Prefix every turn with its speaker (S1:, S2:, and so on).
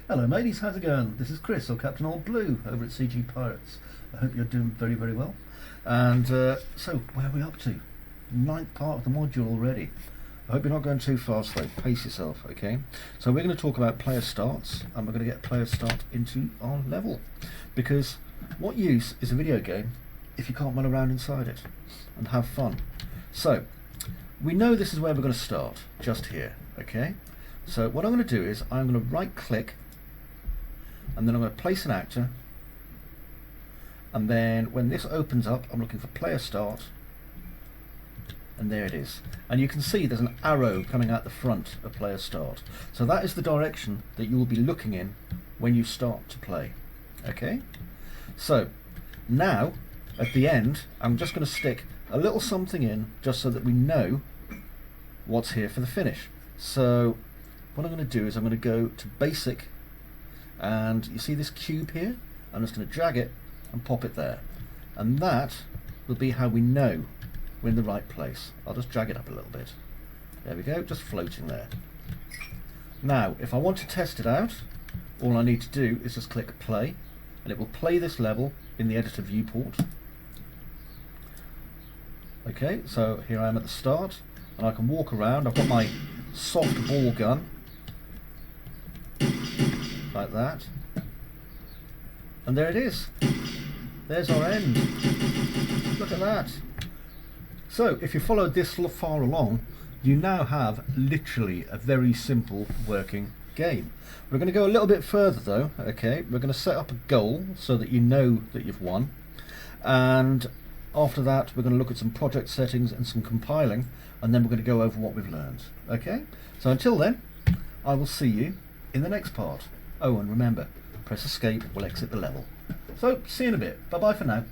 S1: Hello mateys, how's it going? This is Chris, or Captain OldBlue, over at CGPirates. I hope you're doing very, very well. And so, where are we up to? Ninth part of the module already. I hope you're not going too fast though, pace yourself, okay? So we're going to talk about player starts, and we're going to get player start into our level. Because what use is a video game if you can't run around inside it and have fun? So, we know this is where we're going to start, just here, okay? So what I'm going to do is I'm going to right click, and then I'm going to place an actor, and then when this opens up I'm looking for player start, and there it is. And you can see there's an arrow coming out the front of player start. So that is the direction that you will be looking in when you start to play. Okay? So now at the end I'm just going to stick a little something in just so that we know what's here for the finish. So what I'm going to do is I'm going to go to basic, and you see this cube here? I'm just going to drag it and pop it there, and that will be how we know we're in the right place. I'll just drag it up a little bit. There we go, just floating there. Now if I want to test it out, all I need to do is just click play, and it will play this level in the editor viewport. Okay, so here I am at the start, and I can walk around. I've got my soft ball gun like that, and there it is. There's our end. Look at that. So if you followed this far along, you now have literally a very simple working game. We're going to go a little bit further though. Okay, we're going to set up a goal so that you know that you've won, and after that we're going to look at some project settings and some compiling, and then we're going to go over what we've learned. Okay, so until then, I will see you in the next part. Oh, and remember, press escape will exit the level. So see you in a bit. Bye bye for now.